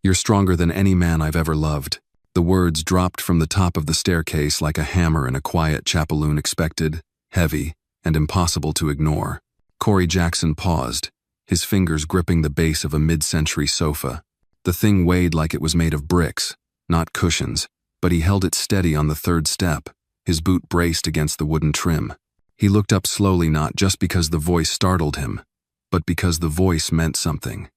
You're stronger than any man I've ever loved." The words dropped from the top of the staircase like a hammer in a quiet chapaloon, expected, heavy, and impossible to ignore. Corey Jackson paused, his fingers gripping the base of a mid-century sofa. The thing weighed like it was made of bricks, not cushions, but he held it steady on the third step, his boot braced against the wooden trim. He looked up slowly, not just because the voice startled him, but because the voice meant something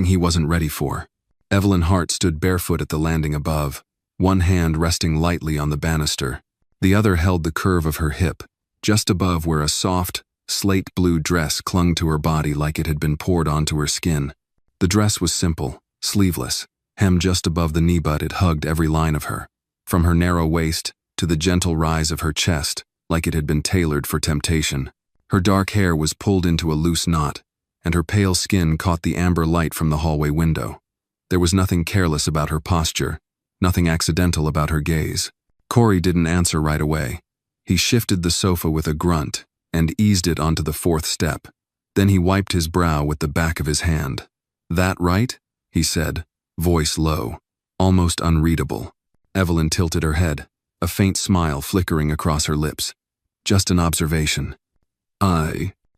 he wasn't ready for. Evelyn Hart stood barefoot at the landing above, one hand resting lightly on the banister. The other held the curve of her hip, just above where a soft, slate blue dress clung to her body like it had been poured onto her skin. The dress was simple, sleeveless, hemmed just above the knee, but it hugged every line of her, from her narrow waist to the gentle rise of her chest, like it had been tailored for temptation. Her dark hair was pulled into a loose knot, and her pale skin caught the amber light from the hallway window. There was nothing careless about her posture, nothing accidental about her gaze. Corey didn't answer right away. He shifted the sofa with a grunt and eased it onto the fourth step. Then he wiped his brow with the back of his hand. "That right?" he said, voice low, almost unreadable. Evelyn tilted her head, a faint smile flickering across her lips. "Just an observation."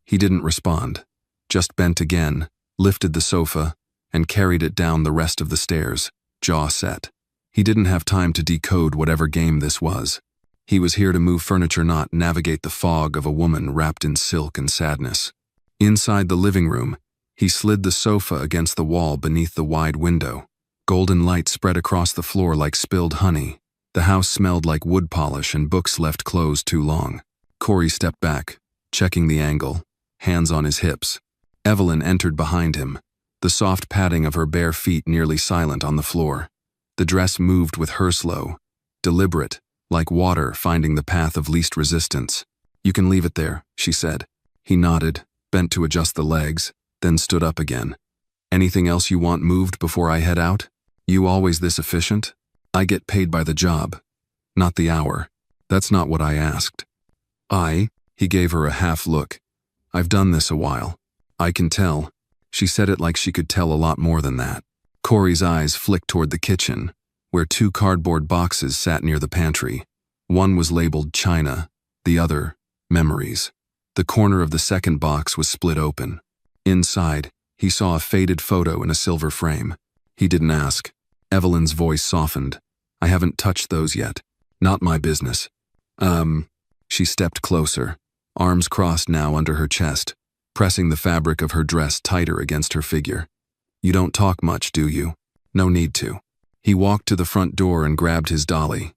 He didn't respond, just bent again, lifted the sofa, and carried it down the rest of the stairs, jaw set. He didn't have time to decode whatever game this was. He was here to move furniture, not navigate the fog of a woman wrapped in silk and sadness. Inside the living room, he slid the sofa against the wall beneath the wide window. Golden light spread across the floor like spilled honey. The house smelled like wood polish and books left closed too long. Corey stepped back, checking the angle, hands on his hips. Evelyn entered behind him, the soft padding of her bare feet nearly silent on the floor. The dress moved with her slow, deliberate, like water finding the path of least resistance. "You can leave it there," she said. He nodded, bent to adjust the legs, then stood up again. "Anything else you want moved before I head out? You always this efficient? I get paid by the job, not the hour." "That's not what I asked." He gave her a half look. "I've done this a while. I can tell." She said it like she could tell a lot more than that. Corey's eyes flicked toward the kitchen, where two cardboard boxes sat near the pantry. One was labeled China, the other, Memories. The corner of the second box was split open. Inside, he saw a faded photo in a silver frame. He didn't ask. Evelyn's voice softened. "I haven't touched those yet. Not my business." She stepped closer, arms crossed now under her chest, pressing the fabric of her dress tighter against her figure. "You don't talk much, do you? No need to." He walked to the front door and grabbed his dolly.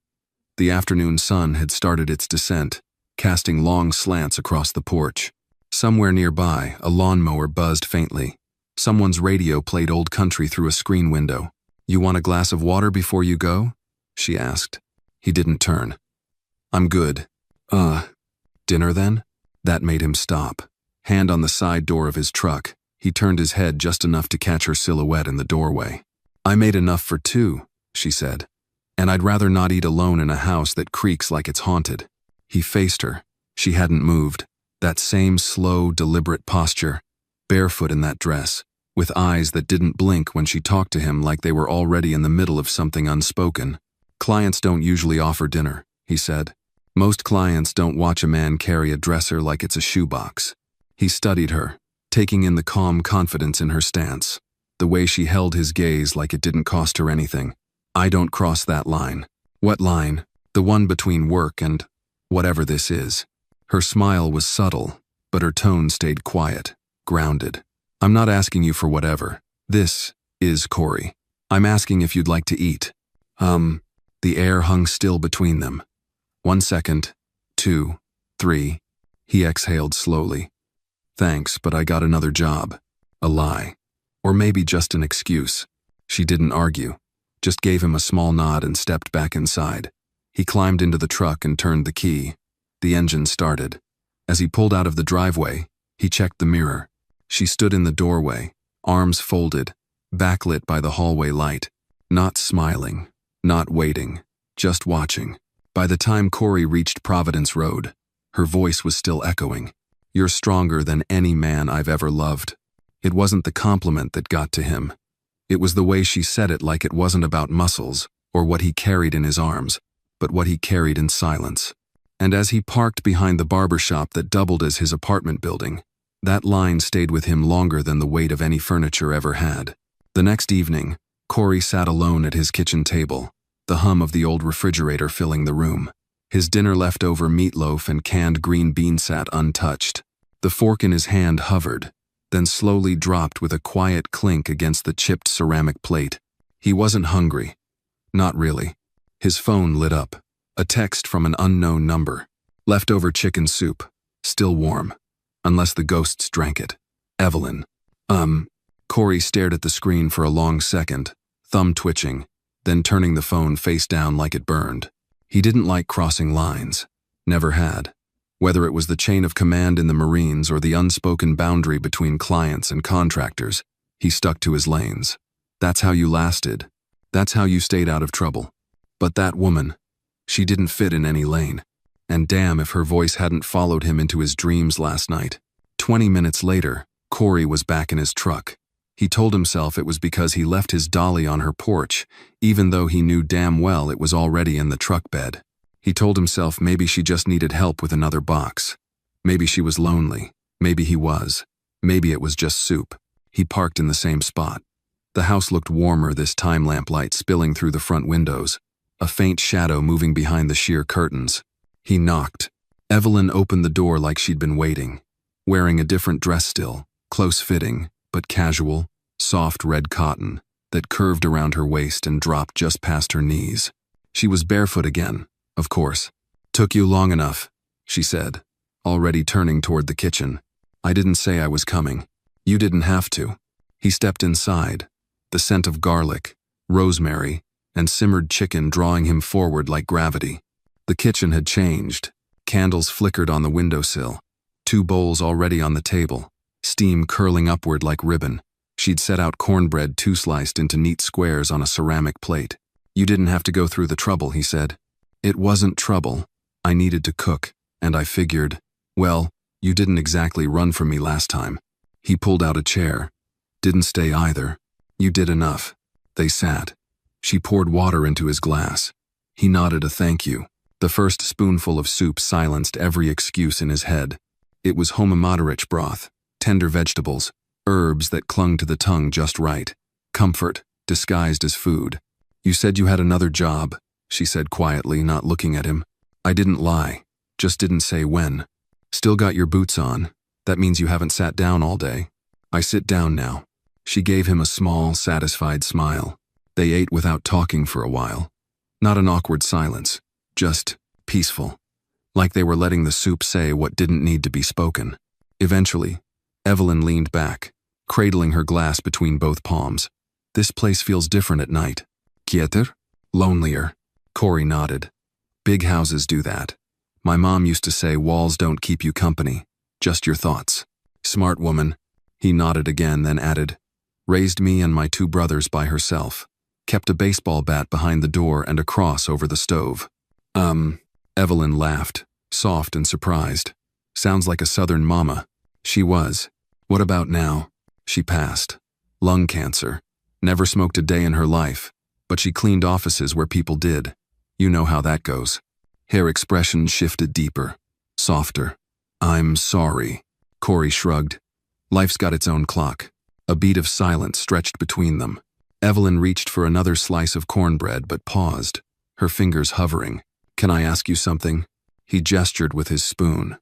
The afternoon sun had started its descent, casting long slants across the porch. Somewhere nearby, a lawnmower buzzed faintly. Someone's radio played old country through a screen window. "You want a glass of water before you go?" she asked. He didn't turn. "I'm good." Dinner then?" That made him stop. Hand on the side door of his truck, he turned his head just enough to catch her silhouette in the doorway. "I made enough for two," she said. "And I'd rather not eat alone in a house that creaks like it's haunted." He faced her. She hadn't moved. That same slow, deliberate posture, barefoot in that dress, with eyes that didn't blink when she talked to him like they were already in the middle of something unspoken. "Clients don't usually offer dinner," he said. "Most clients don't watch a man carry a dresser like it's a shoebox." He studied her, taking in the calm confidence in her stance, the way she held his gaze like it didn't cost her anything. "I don't cross that line." "What line?" "The one between work and whatever this is." Her smile was subtle, but her tone stayed quiet, grounded. "I'm not asking you for whatever. This is Corey. I'm asking if you'd like to eat." The air hung still between them. 1 second, 2, 3. He exhaled slowly. "Thanks, but I got another job." A lie. Or maybe just an excuse. She didn't argue, just gave him a small nod and stepped back inside. He climbed into the truck and turned the key. The engine started. As he pulled out of the driveway, he checked the mirror. She stood in the doorway, arms folded, backlit by the hallway light. Not smiling, not waiting, just watching. By the time Corey reached Providence Road, her voice was still echoing. "You're stronger than any man I've ever loved." It wasn't the compliment that got to him. It was the way she said it, like it wasn't about muscles or what he carried in his arms, but what he carried in silence. And as he parked behind the barber shop that doubled as his apartment building, that line stayed with him longer than the weight of any furniture ever had. The next evening, Corey sat alone at his kitchen table, the hum of the old refrigerator filling the room. His dinner leftover meatloaf and canned green bean sat untouched. The fork in his hand hovered, then slowly dropped with a quiet clink against the chipped ceramic plate. He wasn't hungry. Not really. His phone lit up. A text from an unknown number. Leftover chicken soup. Still warm. Unless the ghosts drank it. Evelyn. Corey stared at the screen for a long second, thumb twitching, then turning the phone face down like it burned. He didn't like crossing lines. Never had. Whether it was the chain of command in the Marines or the unspoken boundary between clients and contractors, he stuck to his lanes. That's how you lasted. That's how you stayed out of trouble. But that woman, she didn't fit in any lane. And damn if her voice hadn't followed him into his dreams last night. 20 minutes later, Corey was back in his truck. He told himself it was because he left his dolly on her porch, even though he knew damn well it was already in the truck bed. He told himself maybe she just needed help with another box. Maybe she was lonely. Maybe he was. Maybe it was just soup. He parked in the same spot. The house looked warmer, this time lamplight spilling through the front windows, a faint shadow moving behind the sheer curtains. He knocked. Evelyn opened the door like she'd been waiting, wearing a different dress still, close-fitting, but casual, soft red cotton that curved around her waist and dropped just past her knees. She was barefoot again, of course. "Took you long enough," she said, already turning toward the kitchen. "I didn't say I was coming. You didn't have to." He stepped inside, the scent of garlic, rosemary, and simmered chicken drawing him forward like gravity. The kitchen had changed. Candles flickered on the windowsill. 2 bowls already on the table, steam curling upward like ribbon. She'd set out cornbread 2-sliced into neat squares on a ceramic plate. "You didn't have to go through the trouble," he said. "It wasn't trouble. I needed to cook, and I figured, well, you didn't exactly run from me last time." He pulled out a chair. "Didn't stay either. You did enough." They sat. She poured water into his glass. He nodded a thank you. The first spoonful of soup silenced every excuse in his head. It was homomoderich broth, tender vegetables, herbs that clung to the tongue just right. Comfort, disguised as food. "You said you had another job," she said quietly, not looking at him. "I didn't lie, just didn't say when. Still got your boots on. That means you haven't sat down all day." "I sit down now." She gave him a small, satisfied smile. They ate without talking for a while. Not an awkward silence, just peaceful. Like they were letting the soup say what didn't need to be spoken. Eventually, Evelyn leaned back, cradling her glass between both palms. "This place feels different at night." "Quieter?" "Lonelier." Corey nodded. "Big houses do that. My mom used to say walls don't keep you company, just your thoughts." "Smart woman." He nodded again, then added, "Raised me and my 2 brothers by herself. Kept a baseball bat behind the door and a cross over the stove." Evelyn laughed, soft and surprised. "Sounds like a southern mama." She was. "What about now?" She passed. Lung cancer. Never smoked a day in her life, but she cleaned offices where people did. You know how that goes. Her expression shifted deeper, softer. "I'm sorry." Corey shrugged. Life's got its own clock. A beat of silence stretched between them. Evelyn reached for another slice of cornbread but paused, her fingers hovering. "Can I ask you something?" He gestured with his spoon.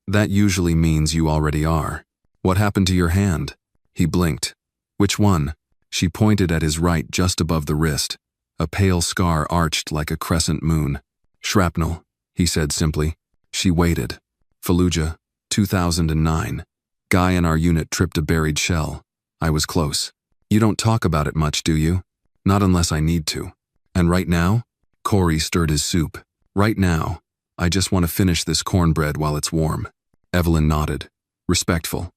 "That usually means you already are." "What happened to your hand?" He blinked. "Which one?" She pointed at his right just above the wrist. A pale scar arched like a crescent moon. "Shrapnel," he said simply. She waited. "Fallujah, 2009. Guy in our unit tripped a buried shell. I was close." "You don't talk about it much, do you?" "Not unless I need to." "And right now?" Corey stirred his soup. "Right now, I just want to finish this cornbread while it's warm." Evelyn nodded, respectful.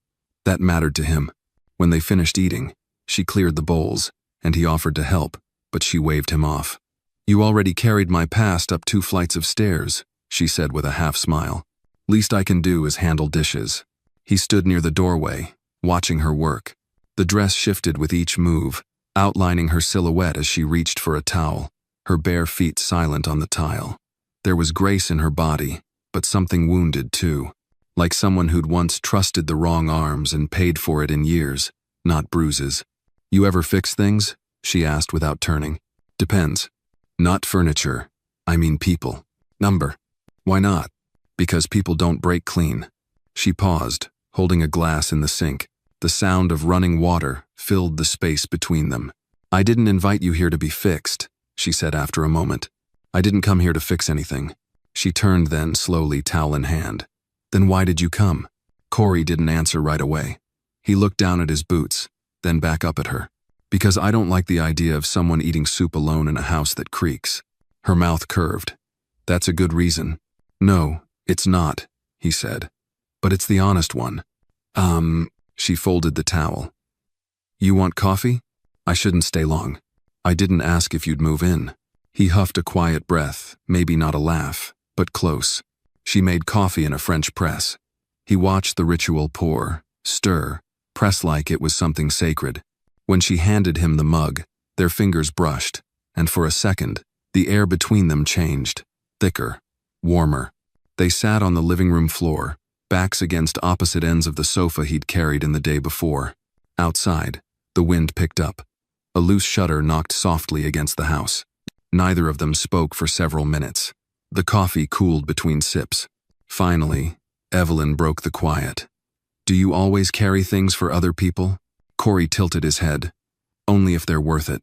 That mattered to him. When they finished eating, she cleared the bowls, and he offered to help, but she waved him off. "You already carried my past up 2 flights of stairs," she said with a half smile. "Least I can do is handle dishes." He stood near the doorway, watching her work. The dress shifted with each move, outlining her silhouette as she reached for a towel, her bare feet silent on the tile. There was grace in her body, but something wounded too, like someone who'd once trusted the wrong arms and paid for it in years, not bruises. "You ever fix things?" she asked without turning. "Depends. Not furniture. I mean people." "Number." "Why not?" "Because people don't break clean." She paused, holding a glass in the sink. The sound of running water filled the space between them. "I didn't invite you here to be fixed," she said after a moment. "I didn't come here to fix anything." She turned then, slowly, towel in hand. "Then why did you come?" Corey didn't answer right away. He looked down at his boots, then back up at her. "Because I don't like the idea of someone eating soup alone in a house that creaks." Her mouth curved. "That's a good reason." "No, it's not," he said. "But it's the honest one." She folded the towel. "You want coffee? I shouldn't stay long. I didn't ask if you'd move in." He huffed a quiet breath, maybe not a laugh, but close. She made coffee in a French press. He watched the ritual pour, stir, press like it was something sacred. When she handed him the mug, their fingers brushed, and for a second, the air between them changed, thicker, warmer. They sat on the living room floor, backs against opposite ends of the sofa he'd carried in the day before. Outside, the wind picked up. A loose shutter knocked softly against the house. Neither of them spoke for several minutes. The coffee cooled between sips. Finally, Evelyn broke the quiet. "Do you always carry things for other people?" Corey tilted his head. "Only if they're worth it."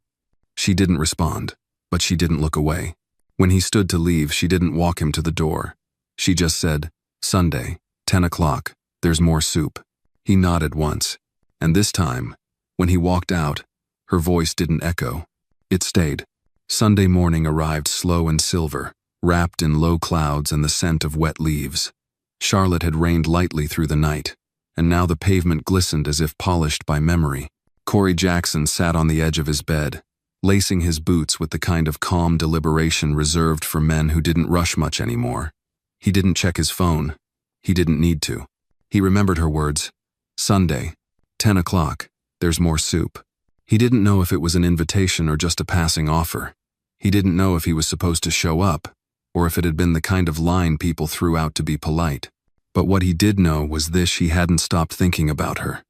She didn't respond, but she didn't look away. When he stood to leave, she didn't walk him to the door. She just said, "Sunday, 10 o'clock, there's more soup." He nodded once, and this time, when he walked out, her voice didn't echo. It stayed. Sunday morning arrived slow and silver, wrapped in low clouds and the scent of wet leaves. Charlotte had rained lightly through the night, and now the pavement glistened as if polished by memory. Corey Jackson sat on the edge of his bed, lacing his boots with the kind of calm deliberation reserved for men who didn't rush much anymore. He didn't check his phone. He didn't need to. He remembered her words. Sunday, 10 o'clock, there's more soup. He didn't know if it was an invitation or just a passing offer. He didn't know if he was supposed to show up, or if it had been the kind of line people threw out to be polite. But what he did know was this: he hadn't stopped thinking about her.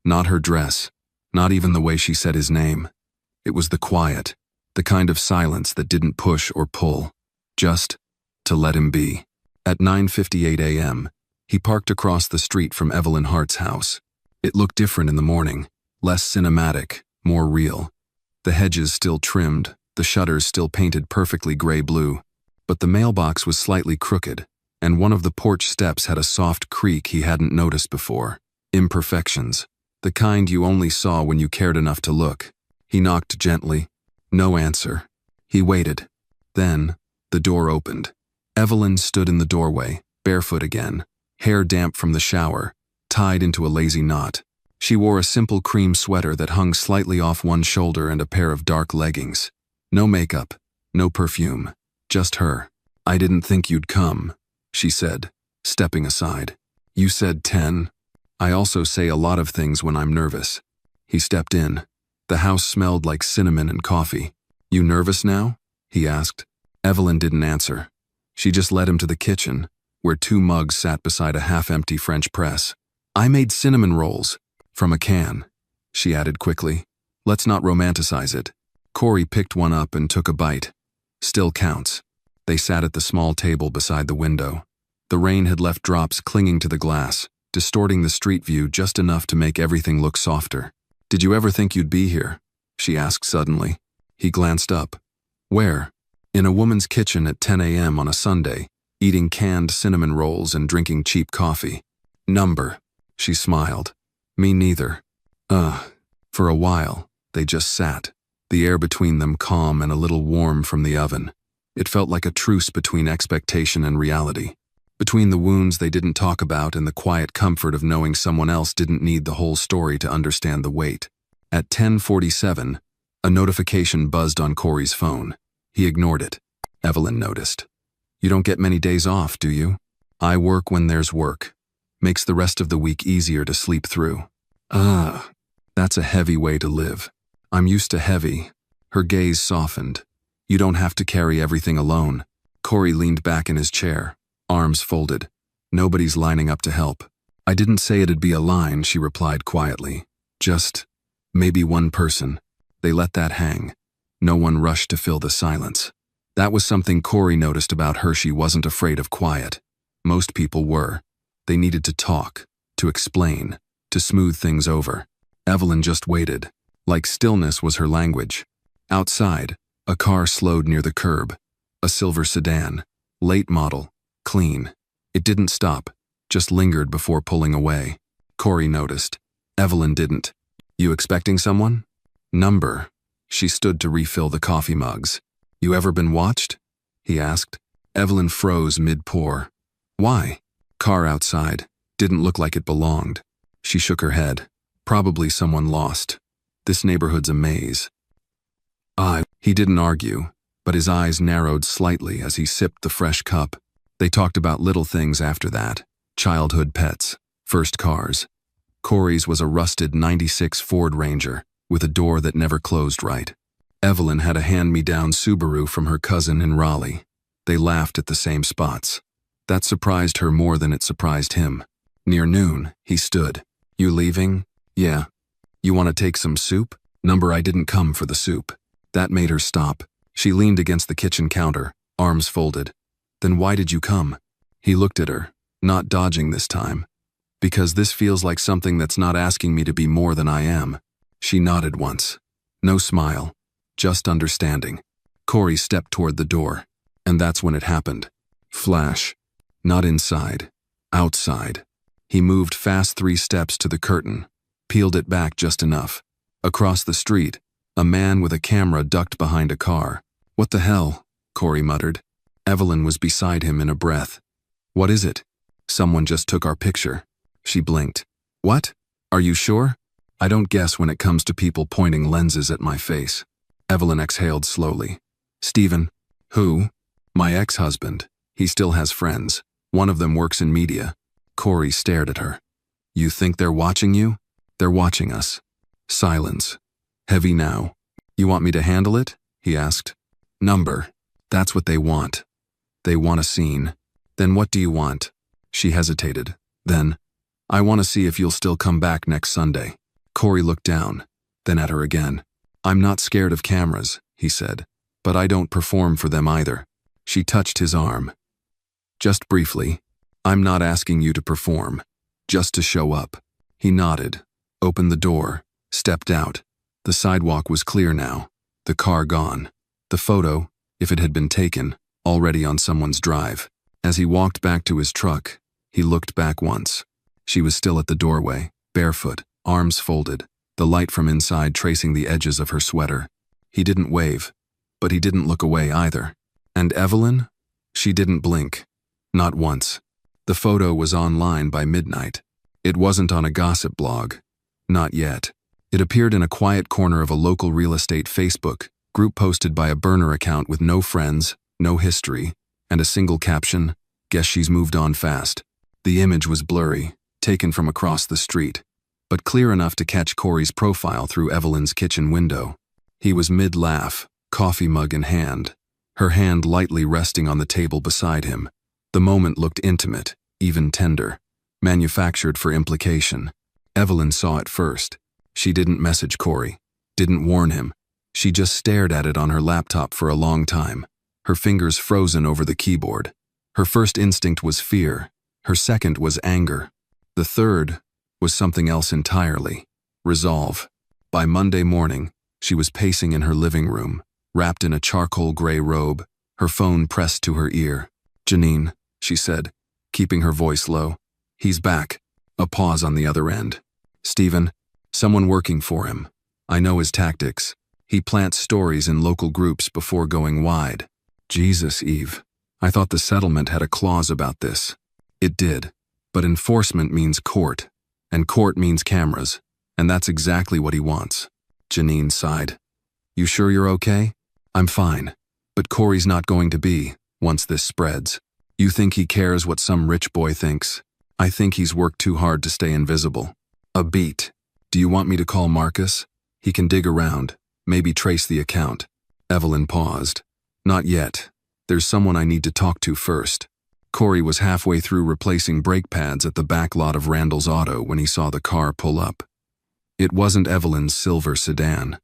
Not her dress, not even the way she said his name. It was the quiet, the kind of silence that didn't push or pull, just to let him be. At 9:58 a.m., he parked across the street from Evelyn Hart's house. It looked different in the morning, less cinematic, more real. The hedges still trimmed, the shutters still painted perfectly gray-blue, but the mailbox was slightly crooked, and one of the porch steps had a soft creak he hadn't noticed before. Imperfections, the kind you only saw when you cared enough to look. He knocked gently. No answer. He waited. Then, the door opened. Evelyn stood in the doorway, barefoot again, hair damp from the shower, tied into a lazy knot. She wore a simple cream sweater that hung slightly off one shoulder and a pair of dark leggings. No makeup, no perfume, just her. "I didn't think you'd come," she said, stepping aside. "You said 10. I also say a lot of things when I'm nervous." He stepped in. The house smelled like cinnamon and coffee. "You nervous now?" he asked. Evelyn didn't answer. She just led him to the kitchen, where 2 mugs sat beside a half-empty French press. "I made cinnamon rolls. From a can," she added quickly. "Let's not romanticize it." Corey picked one up and took a bite. "Still counts." They sat at the small table beside the window. The rain had left drops clinging to the glass, distorting the street view just enough to make everything look softer. "Did you ever think you'd be here?" she asked suddenly. He glanced up. "Where?" "In a woman's kitchen at 10 a.m. on a Sunday, eating canned cinnamon rolls and drinking cheap coffee." "Number." She smiled. "Me neither." For a while, they just sat, the air between them calm and a little warm from the oven. It felt like a truce between expectation and reality, between the wounds they didn't talk about and the quiet comfort of knowing someone else didn't need the whole story to understand the weight. At 10:47, a notification buzzed on Corey's phone. He ignored it. Evelyn noticed. "You don't get many days off, do you?" "I work when there's work. Makes the rest of the week easier to sleep through." That's a heavy way to live." I'm used to heavy. Her gaze softened. You don't have to carry everything alone. Corey leaned back in his chair, arms folded. Nobody's lining up to help. I didn't say it'd be a line, she replied quietly. Just maybe one person. They let that hang. No one rushed to fill the silence. That was something Corey noticed about her. She wasn't afraid of quiet. Most people were. They needed to talk, to explain, to smooth things over. Evelyn just waited, like stillness was her language. Outside, a car slowed near the curb. A silver sedan, late model, clean. It didn't stop, just lingered before pulling away. Corey noticed. Evelyn didn't. You expecting someone? Number. She stood to refill the coffee mugs. You ever been watched? He asked. Evelyn froze mid-pour. Why? Car outside. Didn't look like it belonged. She shook her head. Probably someone lost. This neighborhood's a maze. He didn't argue, but his eyes narrowed slightly as he sipped the fresh cup. They talked about little things after that. Childhood pets, first cars. Corey's was a rusted '96 Ford Ranger, with a door that never closed right. Evelyn had a hand-me-down Subaru from her cousin in Raleigh. They laughed at the same spots. That surprised her more than it surprised him. Near noon, he stood. You leaving? Yeah. You want to take some soup? Number. I didn't come for the soup. That made her stop. She leaned against the kitchen counter, arms folded. Then why did you come? He looked at her, not dodging this time. Because this feels like something that's not asking me to be more than I am. She nodded once. No smile, just understanding. Corey stepped toward the door, and that's when it happened. Flash. Not inside, outside. He moved fast 3 steps to the curtain, peeled it back just enough. Across the street, a man with a camera ducked behind a car. What the hell? Corey muttered. Evelyn was beside him in a breath. What is it? Someone just took our picture. She blinked. What? Are you sure? I don't guess when it comes to people pointing lenses at my face. Evelyn exhaled slowly. Stephen. Who? My ex-husband. He still has friends. One of them works in media. Corey stared at her. You think they're watching you? They're watching us. Silence. Heavy now. You want me to handle it? He asked. Number. That's what they want. They want a scene. Then what do you want? She hesitated. Then, I want to see if you'll still come back next Sunday. Corey looked down, then at her again. I'm not scared of cameras, he said, but I don't perform for them either. She touched his arm. Just briefly. I'm not asking you to perform, just to show up. He nodded, opened the door, stepped out. The sidewalk was clear now, the car gone. The photo, if it had been taken, already on someone's drive. As he walked back to his truck, he looked back once. She was still at the doorway, barefoot, arms folded, the light from inside tracing the edges of her sweater. He didn't wave, but he didn't look away either. And Evelyn? She didn't blink. Not once. The photo was online by midnight. It wasn't on a gossip blog. Not yet. It appeared in a quiet corner of a local real estate Facebook group posted by a burner account with no friends, no history, and a single caption, "Guess she's moved on fast." The image was blurry, taken from across the street, but clear enough to catch Corey's profile through Evelyn's kitchen window. He was mid-laugh, coffee mug in hand, her hand lightly resting on the table beside him. The moment looked intimate, even tender, manufactured for implication. Evelyn saw it first. She didn't message Corey, didn't warn him. She just stared at it on her laptop for a long time, her fingers frozen over the keyboard. Her first instinct was fear. Her second was anger. The third was something else entirely. Resolve. By Monday morning, she was pacing in her living room, wrapped in a charcoal gray robe, her phone pressed to her ear. Janine, she said, keeping her voice low. He's back. A pause on the other end. Stephen, someone working for him. I know his tactics. He plants stories in local groups before going wide. Jesus, Eve. I thought the settlement had a clause about this. It did. But enforcement means court. And court means cameras. And that's exactly what he wants. Janine sighed. You sure you're okay? I'm fine. But Corey's not going to be, once this spreads. You think he cares what some rich boy thinks? I think he's worked too hard to stay invisible. A beat. Do you want me to call Marcus? He can dig around. Maybe trace the account. Evelyn paused. Not yet. There's someone I need to talk to first. Corey was halfway through replacing brake pads at the back lot of Randall's Auto when he saw the car pull up. It wasn't Evelyn's silver sedan.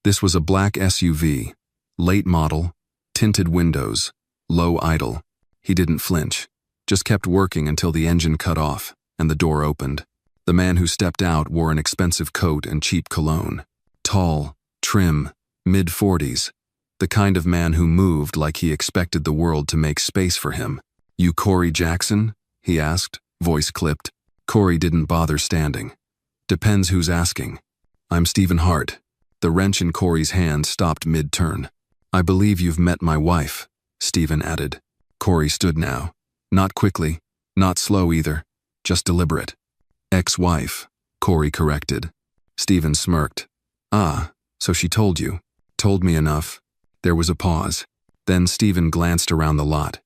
This was a black SUV, late model, tinted windows, low idle. He didn't flinch, just kept working until the engine cut off and the door opened. The man who stepped out wore an expensive coat and cheap cologne. Tall, trim, mid-40s. The kind of man who moved like he expected the world to make space for him. "You Corey Jackson?" he asked, voice clipped. Corey didn't bother standing. "Depends who's asking." "I'm Stephen Hart." The wrench in Corey's hand stopped mid-turn. "I believe you've met my wife," Stephen added. Corey stood now. Not quickly, not slow either, just deliberate. "Ex-wife," Corey corrected. Stephen smirked. "Ah, so she told you." "Told me enough." There was a pause. Then Stephen glanced around the lot.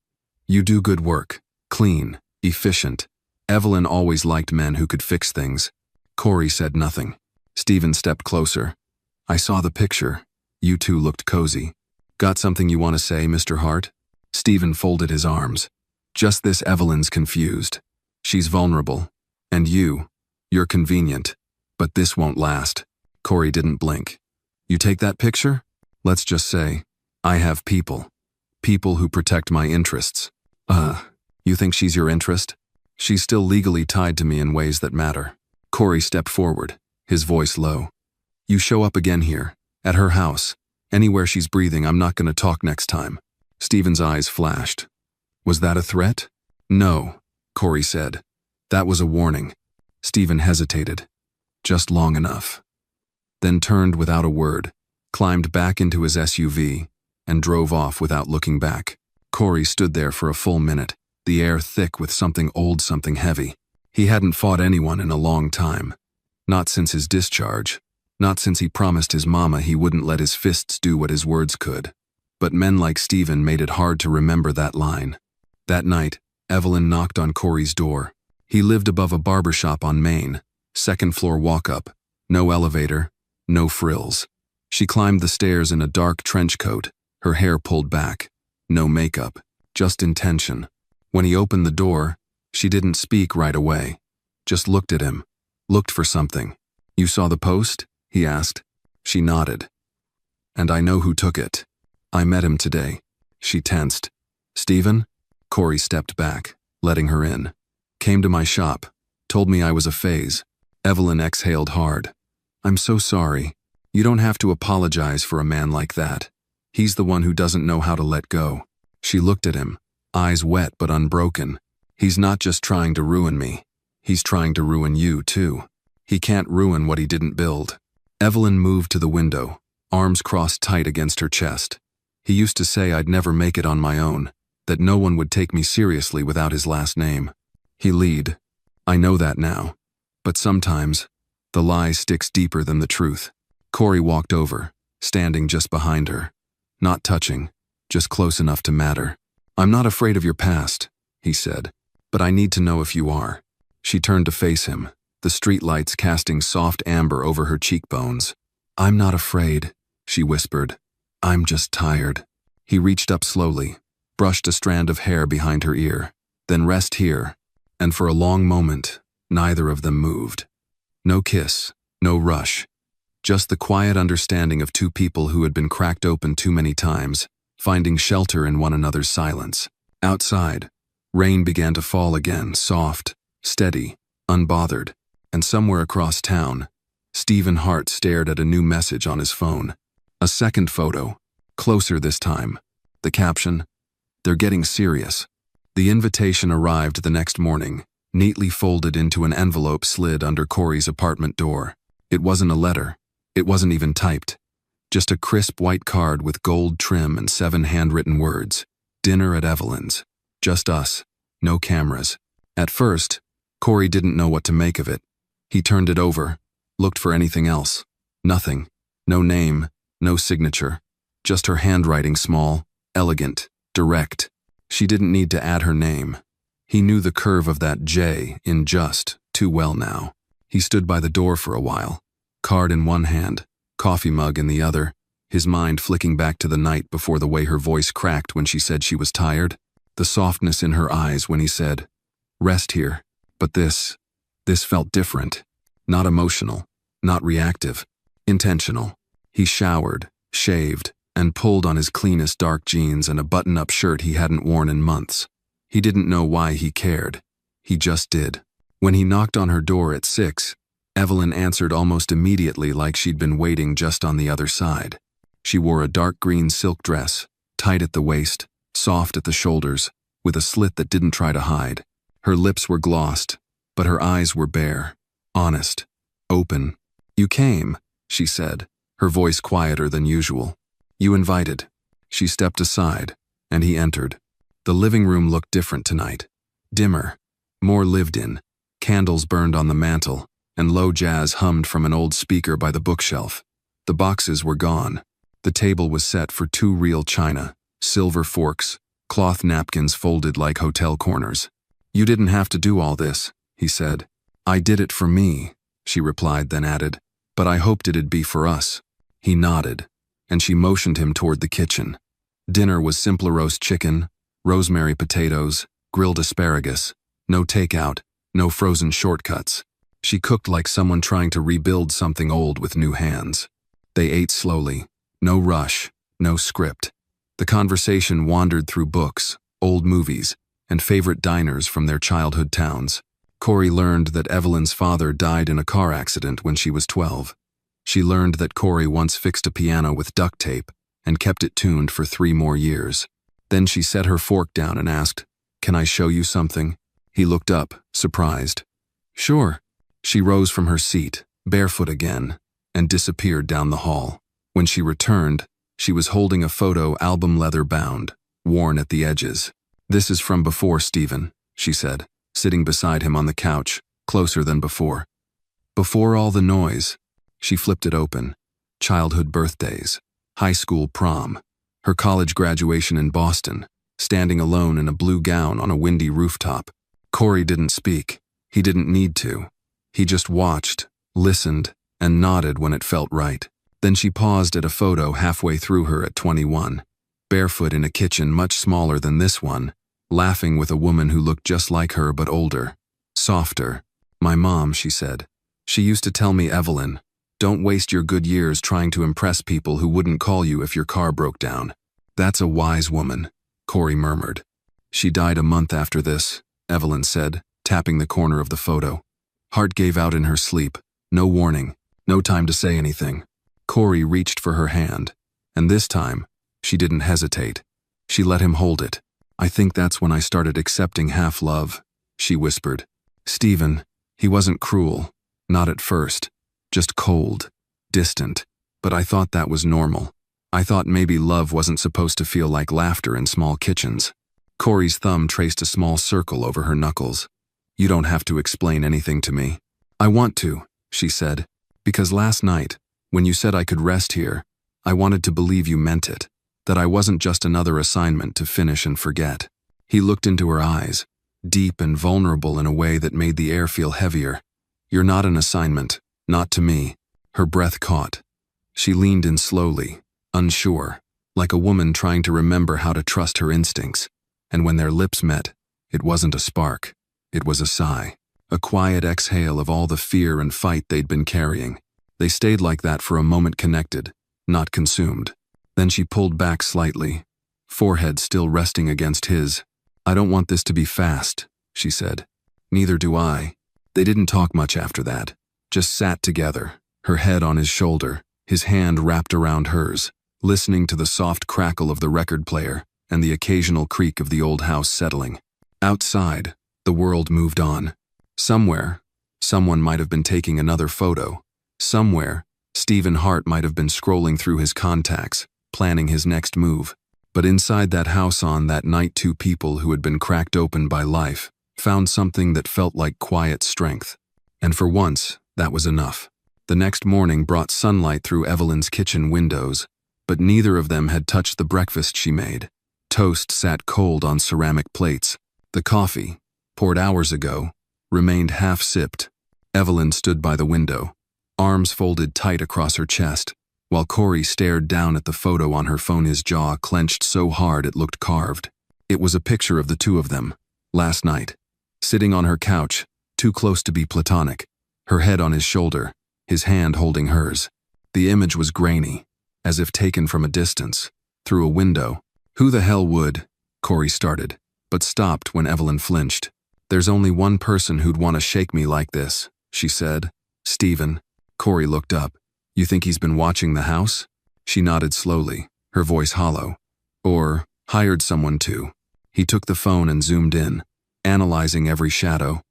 "You do good work. Clean, efficient. Evelyn always liked men who could fix things." Corey said nothing. Stephen stepped closer. "I saw the picture. You two looked cozy. Got something you want to say, Mr. Hart?" Stephen folded his arms. "Just this, Evelyn's confused. She's vulnerable. And you're convenient. But this won't last." Corey didn't blink. "You take that picture? Let's just say, I have people. People who protect my interests." You think she's your interest?" "She's still legally tied to me in ways that matter." Corey stepped forward, his voice low. "You show up again here, at her house. Anywhere she's breathing, I'm not going to talk next time." Stephen's eyes flashed. "Was that a threat?" "No," Corey said. "That was a warning." Stephen hesitated. Just long enough. Then turned without a word, climbed back into his SUV, and drove off without looking back. Corey stood there for a full minute, the air thick with something old, something heavy. He hadn't fought anyone in a long time. Not since his discharge. Not since he promised his mama he wouldn't let his fists do what his words could. But men like Stephen made it hard to remember that line. That night, Evelyn knocked on Corey's door. He lived above a barbershop on Main, second-floor walk-up. No elevator, no frills. She climbed the stairs in a dark trench coat, her hair pulled back. No makeup, just intention. When he opened the door, she didn't speak right away. Just looked at him. Looked for something. "You saw the post?" he asked. She nodded. "And I know who took it. I met him today." She tensed. "Stephen?" Corey stepped back, letting her in. "Came to my shop. Told me I was a phase." Evelyn exhaled hard. "I'm so sorry. You don't have to apologize for a man like that. He's the one who doesn't know how to let go." She looked at him, eyes wet but unbroken. "He's not just trying to ruin me. He's trying to ruin you, too. He can't ruin what he didn't build." Evelyn moved to the window, arms crossed tight against her chest. "He used to say I'd never make it on my own, that no one would take me seriously without his last name. He lied. I know that now. But sometimes, the lie sticks deeper than the truth." Corey walked over, standing just behind her. Not touching, just close enough to matter. "I'm not afraid of your past," he said, "but I need to know if you are." She turned to face him, the streetlights casting soft amber over her cheekbones. "I'm not afraid," she whispered. "I'm just tired." He reached up slowly, brushed a strand of hair behind her ear, then rest here, and for a long moment, neither of them moved. No kiss, no rush. Just the quiet understanding of two people who had been cracked open too many times, finding shelter in one another's silence. Outside, rain began to fall again, soft, steady, unbothered, and somewhere across town, Stephen Hart stared at a new message on his phone. A second photo, closer this time. The caption, "They're getting serious." The invitation arrived the next morning, neatly folded into an envelope slid under Corey's apartment door. It wasn't a letter. It wasn't even typed. Just a crisp white card with gold trim and 7 handwritten words. "Dinner at Evelyn's. Just us. No cameras." At first, Corey didn't know what to make of it. He turned it over, looked for anything else. Nothing. No name, no signature. Just her handwriting, small, elegant, direct. She didn't need to add her name. He knew the curve of that J in just too well now. He stood by the door for a while, card in one hand, coffee mug in the other, his mind flicking back to the night before, the way her voice cracked when she said she was tired, the softness in her eyes when he said, "Rest here." But this felt different. Not emotional, not reactive, intentional. He showered, shaved, and pulled on his cleanest dark jeans and a button-up shirt he hadn't worn in months. He didn't know why he cared. He just did. When he knocked on her door at 6, Evelyn answered almost immediately, like she'd been waiting just on the other side. She wore a dark green silk dress, tight at the waist, soft at the shoulders, with a slit that didn't try to hide. Her lips were glossed, but her eyes were bare, honest, open. "You came," she said, her voice quieter than usual. "You invited." She stepped aside, and he entered. The living room looked different tonight. Dimmer, more lived in. Candles burned on the mantel, and low jazz hummed from an old speaker by the bookshelf. The boxes were gone. The table was set for 2 real china, silver forks, cloth napkins folded like hotel corners. "You didn't have to do all this," he said. "I did it for me," she replied, then added, "but I hoped it'd be for us." He nodded, and she motioned him toward the kitchen. Dinner was simple: roast chicken, rosemary potatoes, grilled asparagus, no takeout, no frozen shortcuts. She cooked like someone trying to rebuild something old with new hands. They ate slowly, no rush, no script. The conversation wandered through books, old movies, and favorite diners from their childhood towns. Corey learned that Evelyn's father died in a car accident when she was 12. She learned that Corey once fixed a piano with duct tape and kept it tuned for 3 more years. Then she set her fork down and asked, "Can I show you something?" He looked up, surprised. "Sure." She rose from her seat, barefoot again, and disappeared down the hall. When she returned, she was holding a photo album, leather bound, worn at the edges. "This is from before, Stephen," she said, sitting beside him on the couch, closer than before. "Before all the noise." She flipped it open. Childhood birthdays, high school prom, her college graduation in Boston, standing alone in a blue gown on a windy rooftop. Corey didn't speak. He didn't need to. He just watched, listened, and nodded when it felt right. Then she paused at a photo halfway through her at 21, barefoot in a kitchen much smaller than this one, laughing with a woman who looked just like her but older, softer. "My mom," she said. "She used to tell me, Evelyn, don't waste your good years trying to impress people who wouldn't call you if your car broke down." "That's a wise woman," Corey murmured. "She died a month after this," Evelyn said, tapping the corner of the photo. "Heart gave out in her sleep. No warning. No time to say anything." Corey reached for her hand, and this time, she didn't hesitate. She let him hold it. "I think that's when I started accepting half love," she whispered. "Stephen, he wasn't cruel. Not at first. Just cold, distant. But I thought that was normal. I thought maybe love wasn't supposed to feel like laughter in small kitchens." Corey's thumb traced a small circle over her knuckles. "You don't have to explain anything to me." "I want to," she said, "because last night, when you said I could rest here, I wanted to believe you meant it, that I wasn't just another assignment to finish and forget." He looked into her eyes, deep and vulnerable in a way that made the air feel heavier. "You're not an assignment, not to me." Her breath caught. She leaned in slowly, unsure, like a woman trying to remember how to trust her instincts. And when their lips met, it wasn't a spark. It was a sigh, a quiet exhale of all the fear and fight they'd been carrying. They stayed like that for a moment, connected, not consumed. Then she pulled back slightly, forehead still resting against his. "I don't want this to be fast," she said. "Neither do I." They didn't talk much after that, just sat together, her head on his shoulder, his hand wrapped around hers, listening to the soft crackle of the record player and the occasional creak of the old house settling. Outside, the world moved on. Somewhere, someone might have been taking another photo. Somewhere, Stephen Hart might have been scrolling through his contacts, planning his next move. But inside that house on that night, 2 people who had been cracked open by life found something that felt like quiet strength. And for once, that was enough. The next morning brought sunlight through Evelyn's kitchen windows, but neither of them had touched the breakfast she made. Toast sat cold on ceramic plates. The coffee, poured hours ago, remained half sipped. Evelyn stood by the window, arms folded tight across her chest, while Corey stared down at the photo on her phone, his jaw clenched so hard it looked carved. It was a picture of the two of them, last night, sitting on her couch, too close to be platonic, her head on his shoulder, his hand holding hers. The image was grainy, as if taken from a distance, through a window. "Who the hell would?" Corey started, but stopped when Evelyn flinched. "There's only one person who'd want to shake me like this," she said. "Stephen." Corey looked up. "You think he's been watching the house?" She nodded slowly, her voice hollow. "Or hired someone to." He took the phone and zoomed in, analyzing every shadow.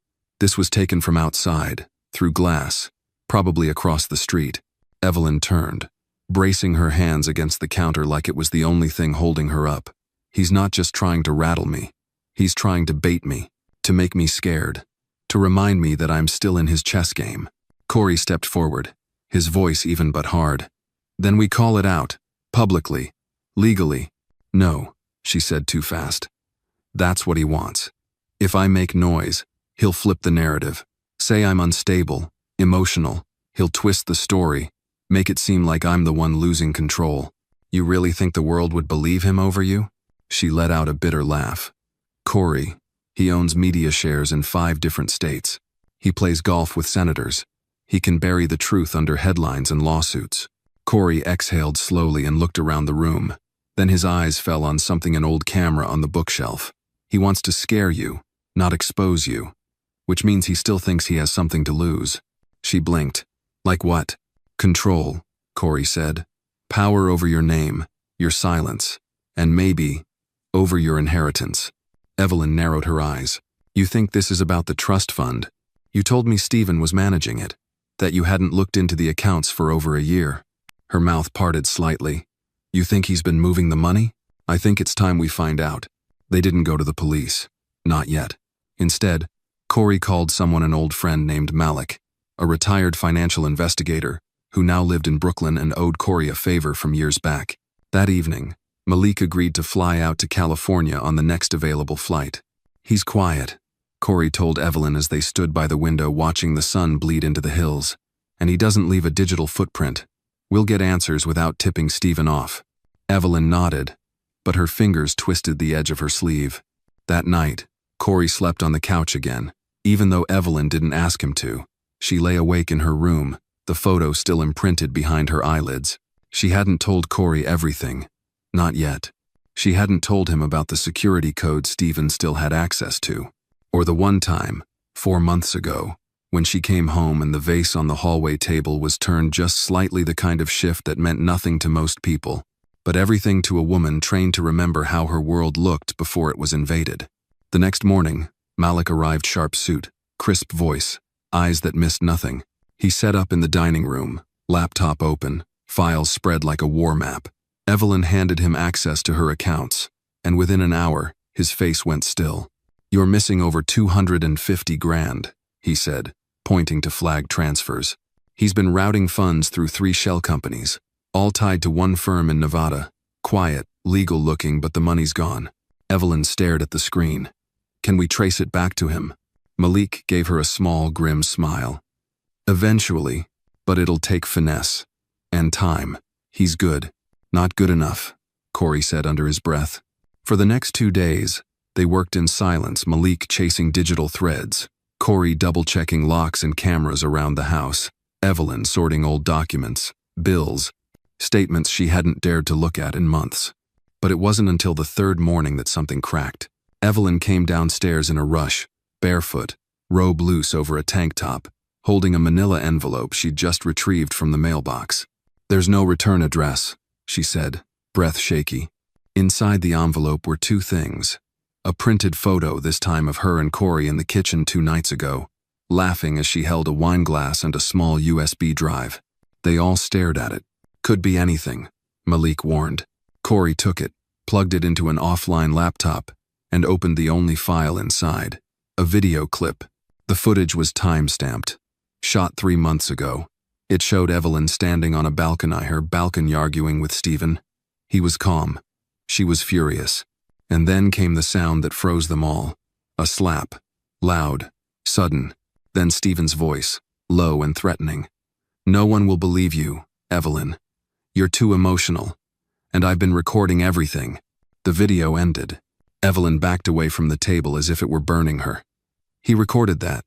This was taken from outside, through glass, probably across the street. Evelyn turned, bracing her hands against the counter like it was the only thing holding her up. "He's not just trying to rattle me. He's trying to bait me, to make me scared, to remind me that I'm still in his chess game." Corey stepped forward, his voice even but hard. "Then we call it out, publicly, legally." "No," she said too fast. "That's what he wants. If I make noise, he'll flip the narrative. Say I'm unstable, emotional. He'll twist the story, make it seem like I'm the one losing control. You really think the world would believe him over you?" She let out a bitter laugh. "Corey, he owns media shares in 5 different states. He plays golf with senators. He can bury the truth under headlines and lawsuits." Corey exhaled slowly and looked around the room. Then his eyes fell on something, an old camera on the bookshelf. "He wants to scare you, not expose you. Which means he still thinks he has something to lose." She blinked. "Like what?" "Control," Corey said. "Power over your name, your silence, and maybe over your inheritance." Evelyn narrowed her eyes. "You think this is about the trust fund? You told me Stephen was managing it, that you hadn't looked into the accounts for over a year." Her mouth parted slightly. "You think he's been moving the money? I think it's time we find out." They didn't go to the police. Not yet. Instead, Corey called someone, an old friend named Malik, a retired financial investigator who now lived in Brooklyn and owed Corey a favor from years back. That evening, Malik agreed to fly out to California on the next available flight. "He's quiet," Corey told Evelyn as they stood by the window watching the sun bleed into the hills. "And he doesn't leave a digital footprint. We'll get answers without tipping Stephen off." Evelyn nodded, but her fingers twisted the edge of her sleeve. That night, Corey slept on the couch again, even though Evelyn didn't ask him to. She lay awake in her room, the photo still imprinted behind her eyelids. She hadn't told Corey everything. Not yet. She hadn't told him about the security code Stephen still had access to. Or the one time, 4 months ago, when she came home and the vase on the hallway table was turned just slightly, the kind of shift that meant nothing to most people, but everything to a woman trained to remember how her world looked before it was invaded. The next morning, Malik arrived, sharp suit, crisp voice, eyes that missed nothing. He sat up in the dining room, laptop open, files spread like a war map. Evelyn handed him access to her accounts, and within an hour, his face went still. "You're missing over 250 grand, he said, pointing to flagged transfers. He's been routing funds through 3 shell companies, all tied to one firm in Nevada. Quiet, legal looking, but the money's gone." Evelyn stared at the screen. "Can we trace it back to him?" Malik gave her a small, grim smile. "Eventually, but it'll take finesse. And time. He's good." "Not good enough," Corey said under his breath. For the next 2 days, they worked in silence, Malik chasing digital threads, Corey double-checking locks and cameras around the house, Evelyn sorting old documents, bills, statements she hadn't dared to look at in months. But it wasn't until the 3rd morning that something cracked. Evelyn came downstairs in a rush, barefoot, robe loose over a tank top, holding a manila envelope she'd just retrieved from the mailbox. "There's no return address," she said, breath shaky. Inside the envelope were 2 things. A printed photo, this time of her and Corey in the kitchen 2 nights ago, laughing as she held a wine glass and a small USB drive. They all stared at it. "Could be anything," Malik warned. Corey took it, plugged it into an offline laptop, and opened the only file inside, a video clip. The footage was time-stamped, shot 3 months ago. It showed Evelyn standing on a balcony, her balcony, arguing with Stephen. He was calm. She was furious. And then came the sound that froze them all. A slap. Loud. Sudden. Then Stephen's voice, low and threatening. "No one will believe you, Evelyn. You're too emotional. And I've been recording everything." The video ended. Evelyn backed away from the table as if it were burning her. "He recorded that.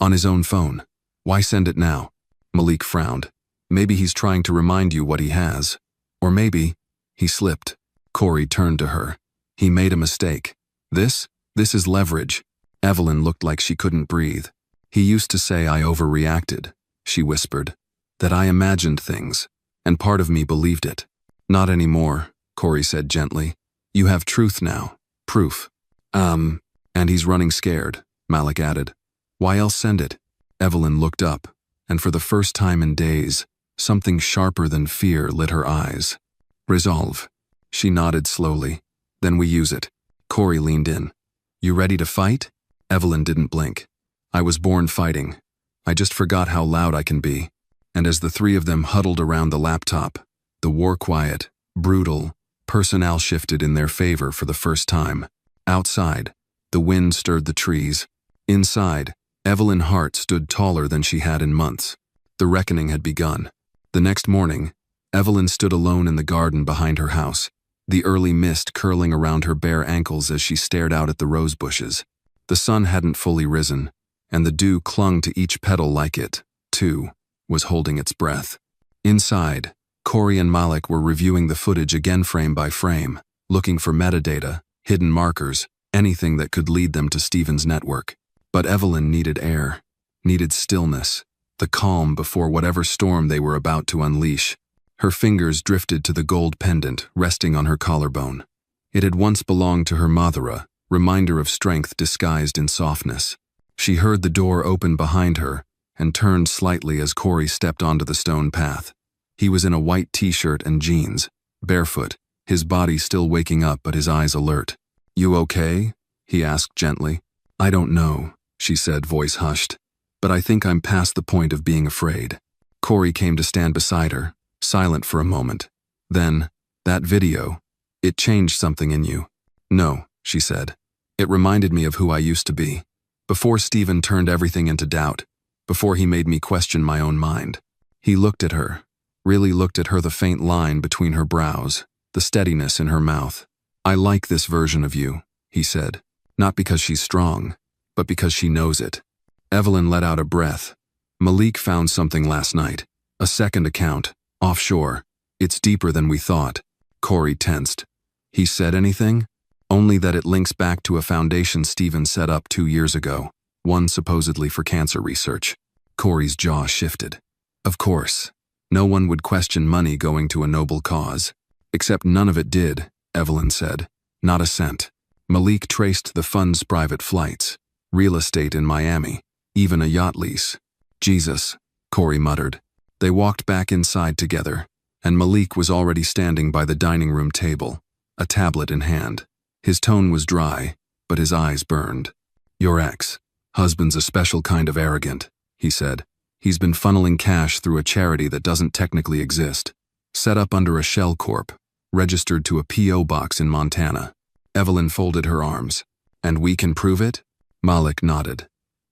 On his own phone. Why send it now?" Malik frowned. "Maybe he's trying to remind you what he has. Or maybe..." He slipped. Corey turned to her. "He made a mistake. This is leverage." Evelyn looked like she couldn't breathe. "He used to say I overreacted," she whispered. "That I imagined things. And part of me believed it." "Not anymore," Corey said gently. "You have truth now. Proof." And he's running scared," Malik added. "Why else send it?" Evelyn looked up, and for the first time in days, something sharper than fear lit her eyes. "Resolve." She nodded slowly. "Then we use it." Corey leaned in. "You ready to fight?" Evelyn didn't blink. "I was born fighting. I just forgot how loud I can be." And as the three of them huddled around the laptop, the war-quiet, brutal, personnel shifted in their favor for the first time. Outside, the wind stirred the trees. Inside, Evelyn Hart stood taller than she had in months. The reckoning had begun. The next morning, Evelyn stood alone in the garden behind her house, the early mist curling around her bare ankles as she stared out at the rose bushes. The sun hadn't fully risen, and the dew clung to each petal like it, too, was holding its breath. Inside, Corey and Malik were reviewing the footage again frame by frame, looking for metadata, hidden markers, anything that could lead them to Stephen's network. But Evelyn needed air, needed stillness, the calm before whatever storm they were about to unleash. Her fingers drifted to the gold pendant resting on her collarbone. It had once belonged to her Madhura, reminder of strength disguised in softness. She heard the door open behind her and turned slightly as Corey stepped onto the stone path. He was in a white t-shirt and jeans, barefoot, his body still waking up but his eyes alert. "You okay?" he asked gently. "I don't know," she said, voice hushed. "But I think I'm past the point of being afraid." Corey came to stand beside her, silent for a moment. Then, "That video, it changed something in you." "No," she said. "It reminded me of who I used to be. Before Stephen turned everything into doubt, before he made me question my own mind." He looked at her, really looked at her, the faint line between her brows, the steadiness in her mouth. "I like this version of you," he said. "Not because she's strong, but because she knows it." Evelyn let out a breath. "Malik found something last night. A second account, offshore. It's deeper than we thought." Corey tensed. "He said anything?" "Only that it links back to a foundation Stephen set up 2 years ago, one supposedly for cancer research." Corey's jaw shifted. Of course, no one would question money going to a noble cause. "Except none of it did," Evelyn said. "Not a cent. Malik traced the fund's private flights, real estate in Miami, even a yacht lease." "Jesus," Corey muttered. They walked back inside together, and Malik was already standing by the dining room table, a tablet in hand. His tone was dry, but his eyes burned. "Your ex-husband's a special kind of arrogant," he said. "He's been funneling cash through a charity that doesn't technically exist, set up under a shell corp, registered to a P.O. box in Montana." Evelyn folded her arms. "And we can prove it?" Malik nodded.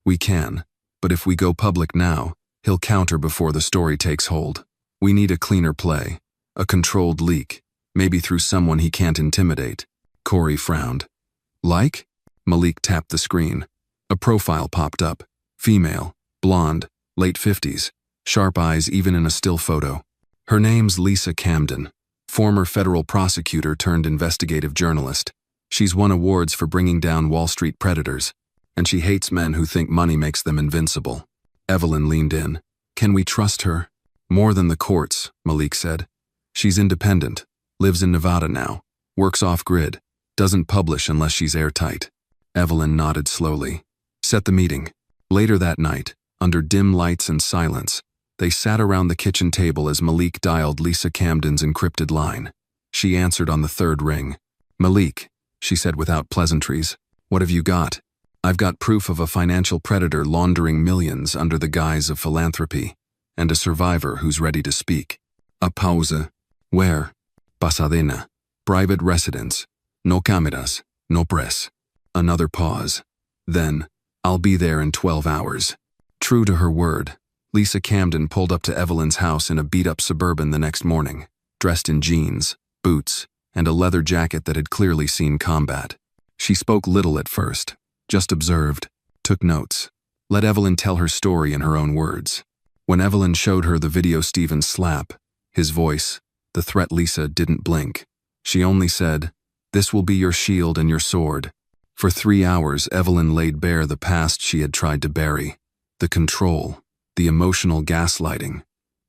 "We can, but if we go public now, he'll counter before the story takes hold. We need a cleaner play, a controlled leak, maybe through someone he can't intimidate." Corey frowned. "Like?" Malik tapped the screen. A profile popped up. Female, blonde, late 50s, sharp eyes even in a still photo. Her name's Lisa Camden, former federal prosecutor turned investigative journalist. She's won awards for bringing down Wall Street predators, and she hates men who think money makes them invincible. Evelyn leaned in. "Can we trust her?" "More than the courts," Malik said. "She's independent, lives in Nevada now, works off-grid, doesn't publish unless she's airtight." Evelyn nodded slowly. "Set the meeting." Later that night, under dim lights and silence, they sat around the kitchen table as Malik dialed Lisa Camden's encrypted line. She answered on the third ring. "Malik," she said without pleasantries, "what have you got?" "I've got proof of a financial predator laundering millions under the guise of philanthropy, and a survivor who's ready to speak." A pause. "Where?" "Pasadena. Private residence. No cameras, no press." Another pause. Then, "I'll be there in 12 hours. True to her word, Lisa Camden pulled up to Evelyn's house in a beat-up Suburban the next morning. dressed in jeans, boots, and a leather jacket that had clearly seen combat. She spoke little at first, just observed, took notes, let Evelyn tell her story in her own words. When Evelyn showed her the video Steven's slap, his voice, the threat, Lisa didn't blink. She only said, "This will be your shield and your sword." For 3 hours, Evelyn laid bare the past she had tried to bury. The control, the emotional gaslighting.